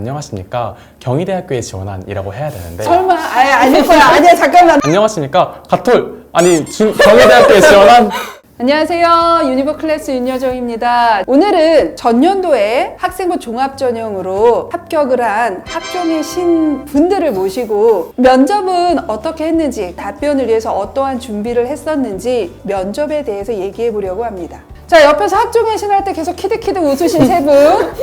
안녕하십니까. 경희대학교에 지원한이라고 해야 되는데 설마 아닐 거야. 아니야, 잠깐만. 안녕하십니까. 가톨 경희대학교에 지원한 안녕하세요. 유니버 클래스 윤여정입니다. 오늘은 전년도에 학생부 종합 전형으로 합격을 한 학종의 신분들을 모시고 면접은 어떻게 했는지, 답변을 위해서 어떠한 준비를 했었는지 면접에 대해서 얘기해 보려고 합니다. 자, 옆에서 학종의 신 할 때 계속 키득키득 웃으신 세 분.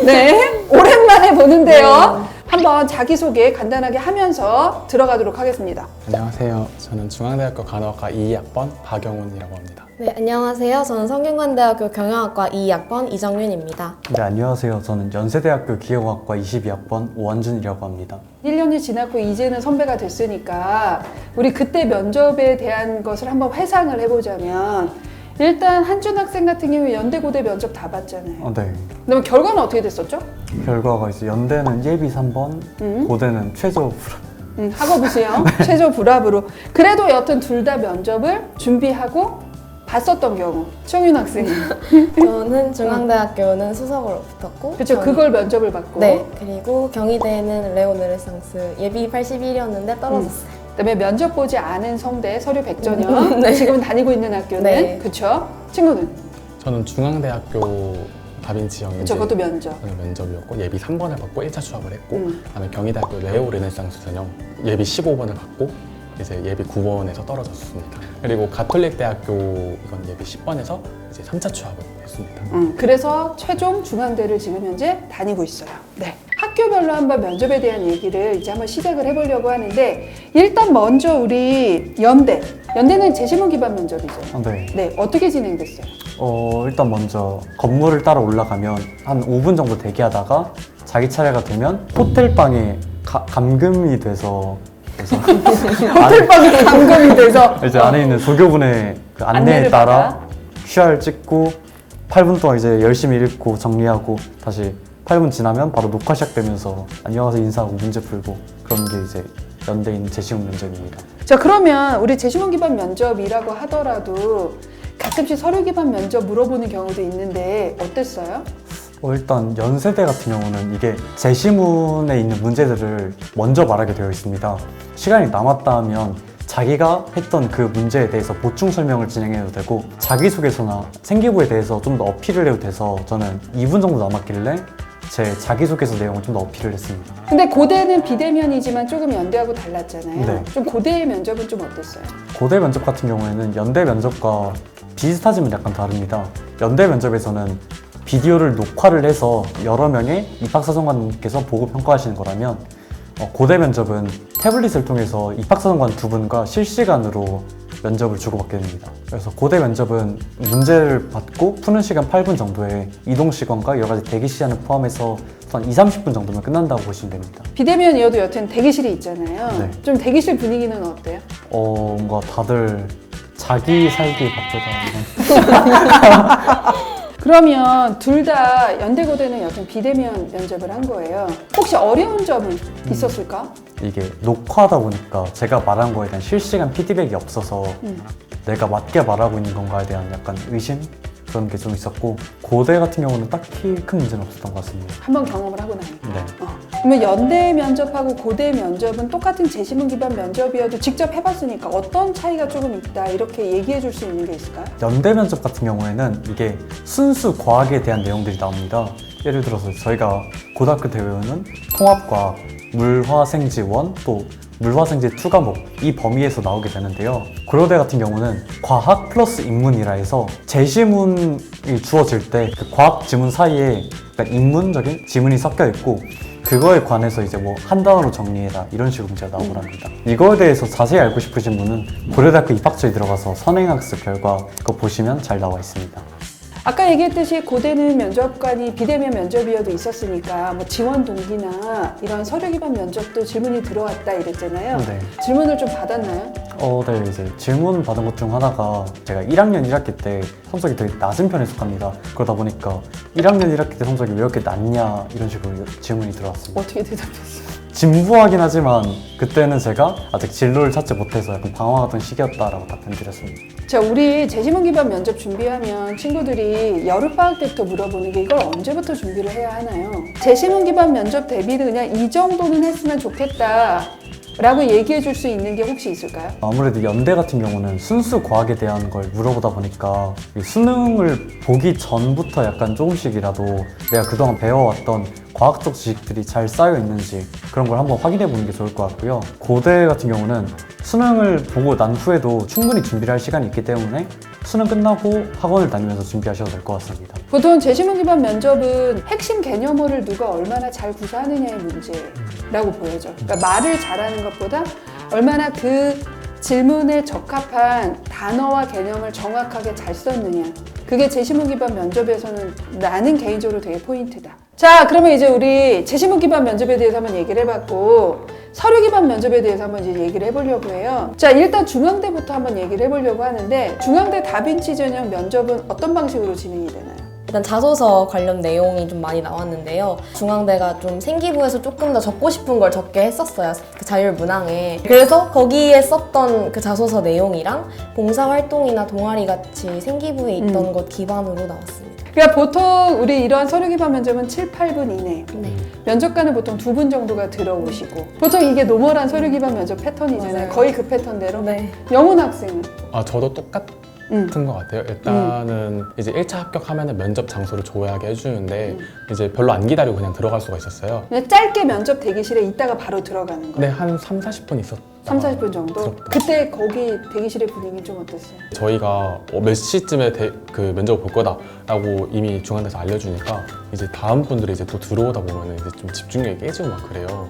네. 오랜만에 보는데요. 한번 자기소개 간단하게 하면서 들어가도록 하겠습니다. 안녕하세요. 저는 중앙대학교 간호학과 2학번 박영훈이라고 합니다. 네, 안녕하세요. 저는 성균관대학교 경영학과 2학번 이정윤입니다. 네, 안녕하세요. 저는 연세대학교 기계공학과 22학번 오원준이라고 합니다. 1년이 지났고 이제는 선배가 됐으니까 우리 그때 면접에 대한 것을 한번 회상을 해보자면 일단 한준 학생 같은 경우 연대고대 면접 다 봤잖아요. 네. 그러면 결과는 어떻게 됐었죠? 결과가 이제 연대는 예비 3번, 고대는 최저 불합. 학업 우수형, 최저 불합으로. 그래도 여튼 둘 다 면접을 준비하고 봤었던 경우. 청윤 학생은. 저는 중앙대학교는 수석으로 붙었고 그렇죠. 그걸 면접을 받고. 네, 그리고 경희대는 레오네르상스 예비 81이었는데 떨어졌어요. 그다음에 면접 보지 않은 성대 서류 100전형. 네. 지금 다니고 있는 학교는. 네. 그렇죠. 친구는? 저는 중앙대학교 다빈치형인데 저것도 면접. 면접이었고 예비 3번을 받고 1차 취업을 했고 그다음에 경희대학교 레오 르네상스 전형 예비 15번을 받고 이제 예비 9번에서 떨어졌습니다. 그리고 가톨릭대학교 이건 예비 10번에서 이제 3차 취업을 했습니다. 그래서 최종 중앙대를 지금 현재 다니고 있어요. 네. 학교별로 한번 면접에 대한 얘기를 이제 한번 시작을 해보려고 하는데 일단 먼저 우리 연대는 재시문 기반 면접이죠. 네. 네, 어떻게 진행됐어요? 일단 먼저 건물을 따라 올라가면 한 5분 정도 대기하다가 자기 차례가 되면 호텔방에 감금이 돼서 호텔방에 감금이 돼서 이제 안에 있는 조교분의 그 안내에 안내를 따라 받아? QR 찍고 8분 동안 이제 열심히 읽고 정리하고 다시 8분 지나면 바로 녹화 시작되면서 안녕하세요 인사하고 문제 풀고 그런 게 이제 연대인 재시문 면접입니다. 자, 그러면 우리 재시문 기반 면접이라고 하더라도 가끔씩 서류 기반 면접 물어보는 경우도 있는데 어땠어요? 일단 연세대 같은 경우는 이게 재시문에 있는 문제들을 먼저 말하게 되어 있습니다. 시간이 남았다 하면 자기가 했던 그 문제에 대해서 보충 설명을 진행해도 되고 자기소개서나 생기부에 대해서 좀 더 어필을 해도 돼서 저는 2분 정도 남았길래 제 자기소개서 내용을 좀 더 어필을 했습니다. 근데 고대는 비대면이지만 조금 연대하고 달랐잖아요. 네. 좀 고대의 면접은 좀 어땠어요? 고대 면접 같은 경우에는 연대 면접과 비슷하지만 약간 다릅니다. 연대 면접에서는 비디오를 녹화를 해서 여러 명의 입학사정관께서 보고 평가하시는 거라면 고대 면접은 태블릿을 통해서 입학사정관 2분과 실시간으로 면접을 주고받게 됩니다. 그래서 고대 면접은 문제를 받고 푸는 시간 8분 정도에 이동 시간과 여러 가지 대기 시간을 포함해서 한 20-30분 정도면 끝난다고 보시면 됩니다. 비대면이어도 여튼 대기실이 있잖아요. 네. 좀 대기실 분위기는 어때요? 뭔가 다들 자기 살기 바쁘다. 그러면 둘 다 연대고대는 여튼 비대면 면접을 한 거예요. 혹시 어려운 점은 있었을까? 이게 녹화하다 보니까 제가 말한 거에 대한 실시간 피드백이 없어서 내가 맞게 말하고 있는 건가에 대한 약간 의심? 그런 게 좀 있었고 고대 같은 경우는 딱히 큰 문제는 없었던 것 같습니다. 한번 경험을 하고 나니까. 네. 그러면 연대 면접하고 고대 면접은 똑같은 재시문 기반 면접이어도 직접 해봤으니까 어떤 차이가 조금 있다 이렇게 얘기해 줄 수 있는 게 있을까요? 연대 면접 같은 경우에는 이게 순수 과학에 대한 내용들이 나옵니다. 예를 들어서 저희가 고등학교 때 배우는 통합과학, 물화생지원, 또 물화생지 2과목 이 범위에서 나오게 되는데요. 고려대 같은 경우는 과학 플러스 인문이라 해서 재시문이 주어질 때 그 과학 지문 사이에 약간 인문적인 지문이 섞여 있고 그거에 관해서 이제 뭐 한 단어로 정리해라 이런 식으로 문제가 나오고 합니다. 이거에 대해서 자세히 알고 싶으신 분은 고려대학교 입학처에 들어가서 선행학습 결과 그거 보시면 잘 나와 있습니다. 아까 얘기했듯이 고대는 면접관이 비대면 면접이어도 있었으니까 뭐 지원 동기나 이런 서류 기반 면접도 질문이 들어왔다 이랬잖아요. 네. 질문을 좀 받았나요? 네, 이제 질문 받은 것 중 하나가 제가 1학년 1학기 때 성적이 되게 낮은 편에 속합니다. 그러다 보니까 1학년 1학기 때 성적이 왜 이렇게 낮냐 이런 식으로 질문이 들어왔습니다. 어떻게 대답했어요? 진부하긴 하지만 그때는 제가 아직 진로를 찾지 못해서 약간 방황하던 시기였다라고 답변드렸습니다. 자, 우리 재시문 기반 면접 준비하면 친구들이 여름방학 때부터 물어보는 게 이걸 언제부터 준비를 해야 하나요? 재시문 기반 면접 대비는 그냥 이 정도는 했으면 좋겠다 라고 얘기해 줄 수 있는 게 혹시 있을까요? 아무래도 연대 같은 경우는 순수 과학에 대한 걸 물어보다 보니까 이 수능을 보기 전부터 약간 조금씩이라도 내가 그동안 배워왔던 과학적 지식들이 잘 쌓여 있는지 그런 걸 한번 확인해 보는 게 좋을 것 같고요. 고대 같은 경우는 수능을 보고 난 후에도 충분히 준비를 할 시간이 있기 때문에 수능 끝나고 학원을 다니면서 준비하셔도 될 것 같습니다. 보통 재시문 기반 면접은 핵심 개념어를 누가 얼마나 잘 구사하느냐의 문제라고 보여져. 그러니까 말을 잘하는 것보다 얼마나 그 질문에 적합한 단어와 개념을 정확하게 잘 썼느냐. 그게 재시문 기반 면접에서는 나는 개인적으로 되게 포인트다. 자, 그러면 이제 우리 재시문 기반 면접에 대해서 한번 얘기를 해봤고 서류 기반 면접에 대해서 한번 이제 얘기를 해보려고 해요. 자, 일단 중앙대부터 한번 얘기를 해보려고 하는데 중앙대 다빈치 전형 면접은 어떤 방식으로 진행이 되나요? 일단 자소서 관련 내용이 좀 많이 나왔는데요. 중앙대가 좀 생기부에서 조금 더 적고 싶은 걸 적게 했었어요. 그 자율문항에. 그래서 거기에 썼던 그 자소서 내용이랑 봉사활동이나 동아리 같이 생기부에 있던 것 기반으로 나왔습니다. 그러니까 보통 우리 이러한 서류 기반 면접은 7, 8분 이내. 네. 면접관은 보통 2분 정도가 들어오시고 보통 이게 노멀한 서류 기반 면접 패턴이잖아요. 맞아요. 거의 그 패턴대로. 네. 영훈 학생은? 저도 똑같은 것 같아요. 일단은 이제 1차 합격하면 면접 장소를 조회하게 해주는데 이제 별로 안 기다리고 그냥 들어갈 수가 있었어요. 그냥 짧게 면접 대기실에 있다가 바로 들어가는 거예요. 근데 한 3, 40분 있었다. 3, 40분 정도? 들었다. 그때 거기 대기실의 분위기는 좀 어땠어요? 저희가 몇 시쯤에 그 면접을 볼 거다라고 이미 중앙대에서 알려주니까 이제 다음 분들이 이제 또 들어오다 보면 이제 좀 집중력이 깨지고 막 그래요.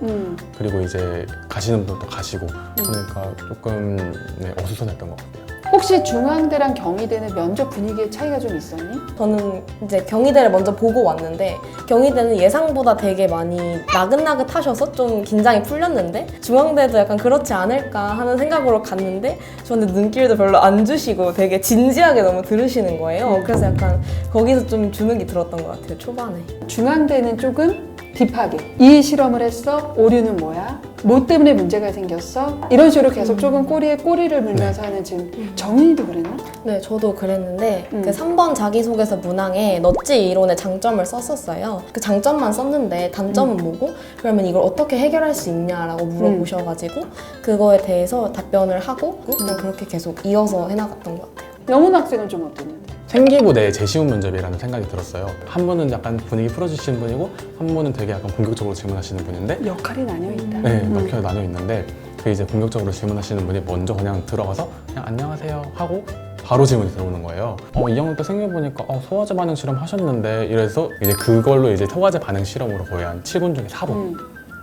그리고 이제 가시는 분도 가시고 그러니까 조금 어수선했던 것 같아요. 혹시 중앙대랑 경희대는 면접 분위기의 차이가 좀 있었니? 저는 이제 경희대를 먼저 보고 왔는데 경희대는 예상보다 되게 많이 나긋나긋하셔서 좀 긴장이 풀렸는데 중앙대도 약간 그렇지 않을까 하는 생각으로 갔는데 저는 눈길도 별로 안 주시고 되게 진지하게 너무 들으시는 거예요. 그래서 약간 거기서 좀 주눅이 들었던 것 같아요, 초반에. 중앙대는 조금 딥하게 이 실험을 했어? 오류는 뭐야? 뭐 때문에 문제가 생겼어? 이런 식으로 계속 조금 꼬리에 꼬리를 물면서 하는 지금 정인이도 그랬나? 네, 저도 그랬는데 그 3번 자기소개서 문항에 넛지 이론의 장점을 썼었어요. 그 장점만 썼는데 단점은 뭐고? 그러면 이걸 어떻게 해결할 수 있냐라고 물어보셔가지고 그거에 대해서 답변을 하고 그냥 그렇게 계속 이어서 해나갔던 것 같아요. 영훈 학생은 좀 어땠는데? 생기부 내 재시문 면접이라는 생각이 들었어요. 한 분은 약간 분위기 풀어주시는 분이고 한 분은 되게 약간 본격적으로 질문하시는 분인데 역할이 나뉘어 있다. 네, 몇 개 나뉘어 있는데 그 이제 본격적으로 질문하시는 분이 먼저 그냥 들어가서 그냥 안녕하세요 하고 바로 질문이 들어오는 거예요. 2학년 때 생겨 보니까 소화제 반응 실험 하셨는데 이래서 이제 그걸로 이제 소화제 반응 실험으로 거의 한 7분 중에 4분.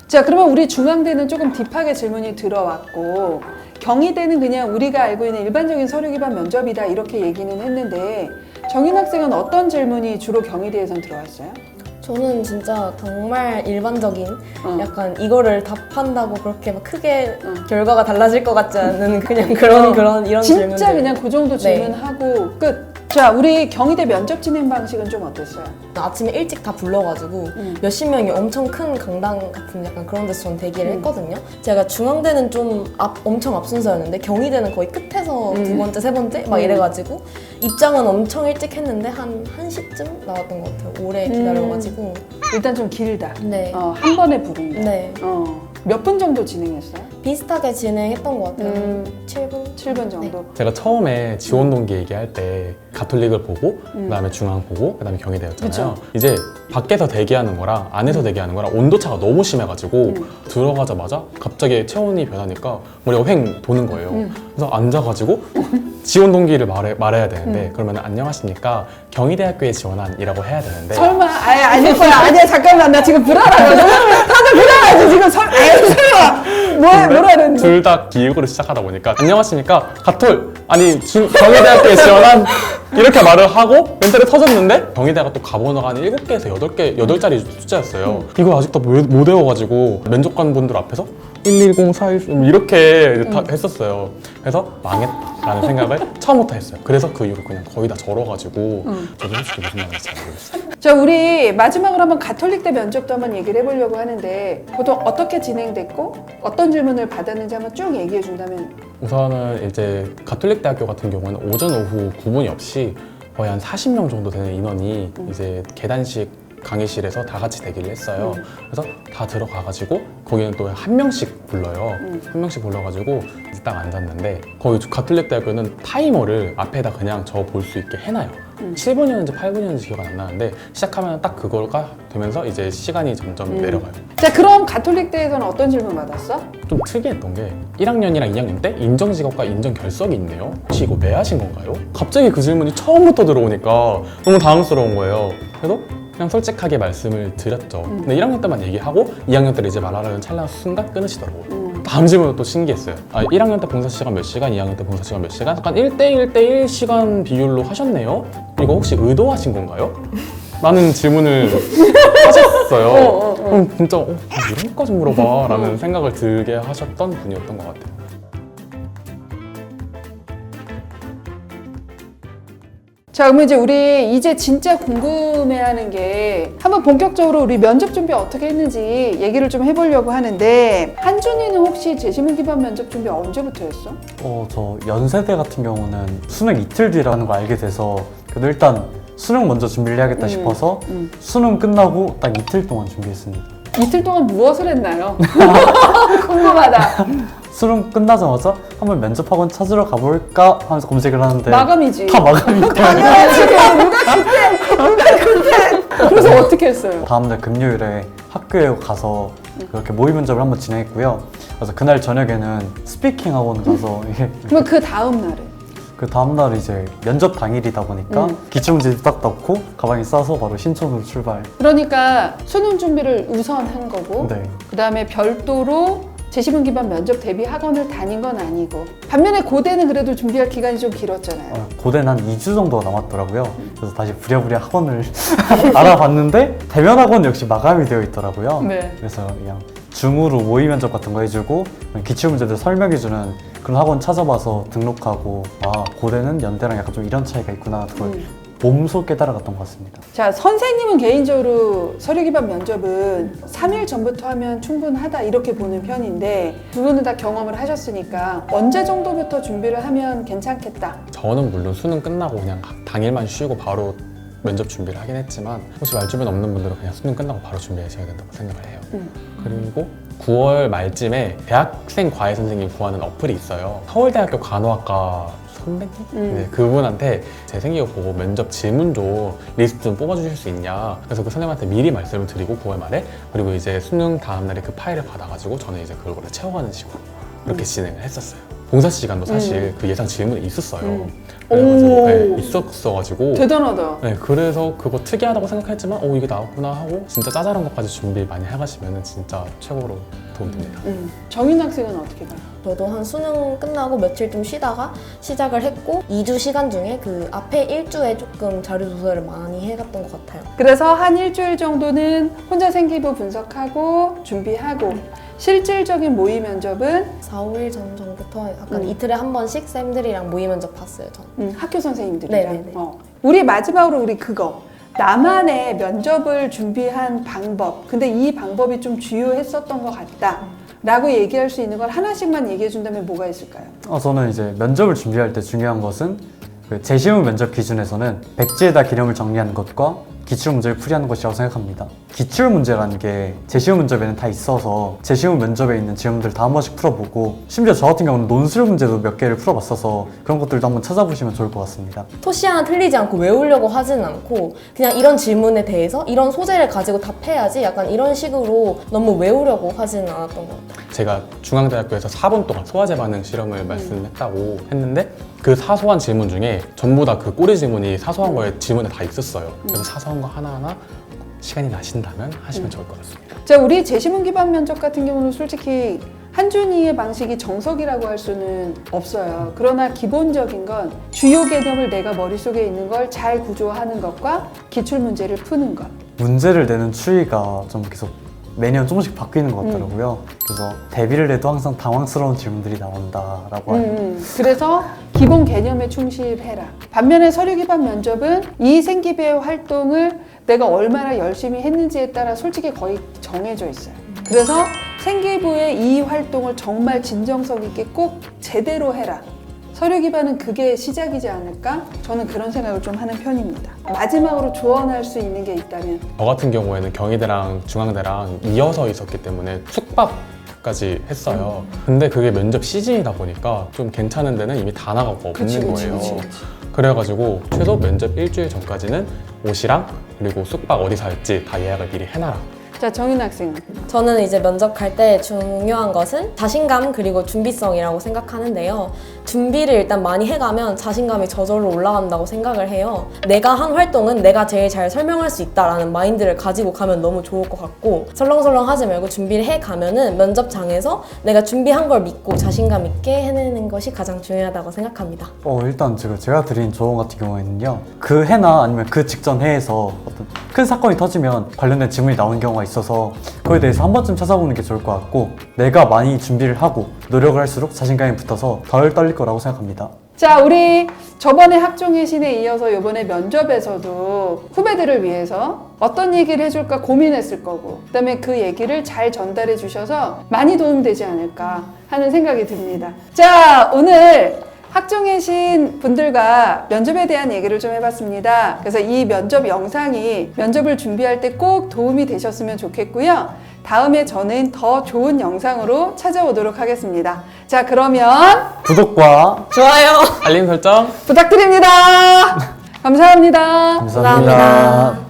자, 그러면 우리 중앙대는 조금 딥하게 질문이 들어왔고 경희대는 그냥 우리가 알고 있는 일반적인 서류 기반 면접이다 이렇게 얘기는 했는데 정인 학생은 어떤 질문이 주로 경희대에선 들어왔어요? 저는 진짜 정말 일반적인 약간 이거를 답한다고 그렇게 막 크게 결과가 달라질 것 같지 않은 그냥 그런 이런 질문들. 진짜 그냥 그 정도 질문하고 끝. 자, 우리 경희대 면접 진행 방식은 좀 어땠어요? 아침에 일찍 다 불러가지고 몇십 명이 엄청 큰 강당 같은 약간 그런 데서 전 대기를 했거든요. 제가 중앙대는 좀 엄청 앞순서였는데 경희대는 거의 끝에서 두 번째, 세 번째 막 이래가지고 입장은 엄청 일찍 했는데 한 1시쯤 나왔던 것 같아요. 오래 기다려가지고. 일단 좀 길다. 네. 한 번에 부른다. 네. 몇 분 정도 진행했어요? 비슷하게 진행했던 것 같아요. 7분? 7분 정도? 제가 처음에 지원 동기 얘기할 때 가톨릭을 보고 그다음에 중앙 보고 그다음에 경희대였잖아요. 그쵸. 이제 밖에서 대기하는 거랑 안에서 대기하는 거랑 온도차가 너무 심해가지고 들어가자마자 갑자기 체온이 변하니까 머리가 휑 도는 거예요. 그래서 앉아가지고 지원 동기를 말해야 되는데 그러면 안녕하십니까 경희대학교에 지원한이라고 해야 되는데 설마 아닐 거야. 아니야, 잠깐만, 나 지금 불안하거든. 다들 불안하지 지금. 설마 뭐라는? 둘 다 기육으로 시작하다 보니까 안녕하십니까 가톨 아니 경희대학교에 지원한 이렇게 말을 하고 멘탈이 터졌는데 경희대가 또 가번호가 한 7개에서 8자리 숫자였어요. 이걸 아직도 못 외워가지고 면접관분들 앞에서 110, 410 이렇게 다 했었어요. 그래서 망했다라는 생각을 처음부터 했어요. 그래서 그 이후로 그냥 거의 다 절어가지고 저도 솔직히 무슨 말인지 잘 모르겠어요. 자, 우리 마지막으로 한번 가톨릭대 면접도 한번 얘기를 해보려고 하는데 보통 어떻게 진행됐고 어떤 질문을 받았는지 한번 쭉 얘기해 준다면. 우선은 이제 가톨릭대학교 같은 경우는 오전 오후 구분이 없이 거의 한 40명 정도 되는 인원이 이제 계단식 강의실에서 다 같이 대기를 했어요. 그래서 다 들어가가지고 거기는 또 한 명씩 불러요. 한 명씩 불러가지고 이제 딱 앉았는데 거기 가톨릭대학교는 타이머를 앞에다 그냥 저 볼 수 있게 해놔요. 7분이었는지 8분이었는지 기억 안 나는데 시작하면 딱 그거가 되면서 이제 시간이 점점 내려가요. 자, 그럼 가톨릭대에서는 어떤 질문 받았어? 좀 특이했던 게 1학년이랑 2학년 때 인정직업과 인정결석이 있네요. 혹시 이거 왜 하신 건가요? 갑자기 그 질문이 처음부터 들어오니까 너무 당황스러운 거예요. 그래서 그냥 솔직하게 말씀을 드렸죠. 근데 1학년 때만 얘기하고 2학년 때를 이제 말하려는 찰나 순간 끊으시더라고요. 다음 질문은 또 신기했어요. 1학년 때 봉사 시간 몇 시간, 2학년 때 봉사 시간 몇 시간? 약간 1대1 시간 비율로 하셨네요. 이거 혹시 의도하신 건가요? 라는 질문을 하셨어요. 그럼 진짜 이런 것까지 물어봐 라는 생각을 들게 하셨던 분이었던 것 같아요. 자, 그러면 이제 우리 이제 진짜 궁금해하는 게 한번 본격적으로 우리 면접 준비 어떻게 했는지 얘기를 좀 해보려고 하는데 한준이는 혹시 재시문 기반 면접 준비 언제부터 했어? 저 연세대 같은 경우는 수능 이틀 뒤라는 걸 알게 돼서 그래도 일단 수능 먼저 준비를 해야겠다 싶어서 수능 끝나고 딱 이틀 동안 준비했습니다. 이틀 동안 무엇을 했나요? 궁금하다. 수능 끝나자마자 한번 면접학원 찾으러 가볼까 하면서 검색을 하는데 마감이지. 다 마감인 거예요. 당연하지. 누가 그때. 그래서 어떻게 했어요? 다음날 금요일에 학교에 가서 그렇게 모의 면접을 한번 진행했고요. 그래서 그날 저녁에는 스피킹 학원 가서 이게 그럼 그 다음 날에? 그 다음날 이제 면접 당일이다 보니까 기출문제 딱 넣고 가방에 싸서 바로 신촌으로 출발. 그러니까 수능 준비를 우선 한 거고 네. 그다음에 별도로 재시문 기반 면접 대비 학원을 다닌 건 아니고 반면에 고대는 그래도 준비할 기간이 좀 길었잖아요. 고대는 한 2주 정도가 남았더라고요. 그래서 다시 부랴부랴 학원을 알아봤는데 대면 학원 역시 마감이 되어 있더라고요. 네. 그래서 그냥 줌으로 모의 면접 같은 거 해주고 기출문제들 설명해주는 그런 학원 찾아봐서 등록하고 고대는 연대랑 약간 좀 이런 차이가 있구나 그걸 몸소 깨달아갔던 것 같습니다. 자, 선생님은 개인적으로 서류 기반 면접은 3일 전부터 하면 충분하다 이렇게 보는 편인데 두 분은 다 경험을 하셨으니까 언제 정도부터 준비를 하면 괜찮겠다? 저는 물론 수능 끝나고 그냥 당일만 쉬고 바로 면접 준비를 하긴 했지만 혹시 말주변 없는 분들은 그냥 수능 끝나고 바로 준비하셔야 된다고 생각을 해요. 그리고 9월 말쯤에 대학생 과외 선생님 구하는 어플이 있어요. 서울대학교 간호학과 선배님? 네, 그분한테 제 생기고 보고 면접 질문조 리스트 좀 뽑아주실 수 있냐. 그래서 그 선생님한테 미리 말씀을 드리고 9월 말에 그리고 이제 수능 다음날에 그 파일을 받아가지고 저는 이제 그거를 채워가는 식으로 이렇게 진행을 했었어요. 봉사 시간도 사실 그 예상 질문이 있었어요. 그래가지고 네, 있었어가지고 대단하다. 네, 그래서 그거 특이하다고 생각했지만 이게 나왔구나 하고 진짜 짜잘한 것까지 준비 많이 해가시면 진짜 최고로 도움됩니다. 정인 학생은 어떻게 봐요? 저도 한 수능 끝나고 며칠 좀 쉬다가 시작을 했고 2주 시간 중에 그 앞에 1주에 조금 자료 조사를 많이 해갔던 것 같아요. 그래서 한 일주일 정도는 혼자 생기부 분석하고 준비하고 실질적인 모의 면접은 4, 5일 전부터 약간 이틀에 한 번씩 쌤들이랑 모의 면접 봤어요, 전. 학교 선생님들이랑. 네네네. 우리 마지막으로 우리 그거 나만의 면접을 준비한 방법. 근데 이 방법이 좀 주요했었던 것 같다. 라고 얘기할 수 있는 걸 하나씩만 얘기해 준다면 뭐가 있을까요? 저는 이제 면접을 준비할 때 중요한 것은 그 재시험 면접 기준에서는 백지에다 개념을 정리하는 것과 기출문제를 풀이하는 것이라고 생각합니다. 기출문제라는 게 재시험 면접에는 다 있어서 재시험 면접에 있는 질문들 다 한 번씩 풀어보고 심지어 저 같은 경우는 논술 문제도 몇 개를 풀어봤어서 그런 것들도 한번 찾아보시면 좋을 것 같습니다. 토시 하나 틀리지 않고 외우려고 하진 않고 그냥 이런 질문에 대해서 이런 소재를 가지고 답해야지 약간 이런 식으로 너무 외우려고 하지는 않았던 것 같아요. 제가 중앙대학교에서 4분 동안 소화제 반응 실험을 말씀했다고 했는데 그 사소한 질문 중에 전부 다 그 꼬리 질문이 사소한 거에 질문에 다 있었어요. 그래서 사소한 거 하나하나 시간이 나신다면 하시면 좋을 것 같습니다. 자, 우리 재시문 기반 면접 같은 경우는 솔직히 한준희의 방식이 정석이라고 할 수는 없어요. 그러나 기본적인 건 주요 개념을 내가 머릿속에 있는 걸 잘 구조화하는 것과 기출문제를 푸는 것. 문제를 내는 추이가 좀 계속 매년 조금씩 바뀌는 것 같더라고요. 그래서 대비를 해도 항상 당황스러운 질문들이 나온다라고 하네요. 그래서 기본 개념에 충실해라. 반면에 서류 기반 면접은 이 생기부의 활동을 내가 얼마나 열심히 했는지에 따라 솔직히 거의 정해져 있어요. 그래서 생기부의 이 활동을 정말 진정성 있게 꼭 제대로 해라. 서류 기반은 그게 시작이지 않을까? 저는 그런 생각을 좀 하는 편입니다. 마지막으로 조언할 수 있는 게 있다면 저 같은 경우에는 경희대랑 중앙대랑 이어서 있었기 때문에 숙박까지 했어요. 근데 그게 면접 시즌이다 보니까 좀 괜찮은 데는 이미 다 나가고 없는 거예요. 그래가지고 최소 면접 일주일 전까지는 옷이랑 그리고 숙박 어디서 할지 다 예약을 미리 해놔라. 자, 정인 학생은? 저는 이제 면접 갈 때 중요한 것은 자신감 그리고 준비성이라고 생각하는데요. 준비를 일단 많이 해가면 자신감이 저절로 올라간다고 생각을 해요. 내가 한 활동은 내가 제일 잘 설명할 수 있다라는 마인드를 가지고 가면 너무 좋을 것 같고 설렁설렁 하지 말고 준비를 해가면은 면접장에서 내가 준비한 걸 믿고 자신감 있게 해내는 것이 가장 중요하다고 생각합니다. 일단 제가 드린 조언 같은 경우에는요. 그 해나 아니면 그 직전 해에서 어떤 큰 사건이 터지면 관련된 질문이 나오는 경우가 있어서 그거에 대해서 한 번쯤 찾아보는 게 좋을 것 같고 내가 많이 준비를 하고 노력을 할수록 자신감이 붙어서 덜 떨릴 거라고 생각합니다. 자, 우리 저번에 학종의 신에 이어서 이번에 면접에서도 후배들을 위해서 어떤 얘기를 해줄까 고민했을 거고 그다음에 그 얘기를 잘 전달해 주셔서 많이 도움되지 않을까 하는 생각이 듭니다. 자, 오늘 학종의 신 분들과 면접에 대한 얘기를 좀 해봤습니다. 그래서 이 면접 영상이 면접을 준비할 때 꼭 도움이 되셨으면 좋겠고요. 다음에 저는 더 좋은 영상으로 찾아오도록 하겠습니다. 자, 그러면 구독과 좋아요. 알림 설정 부탁드립니다. 감사합니다. 감사합니다.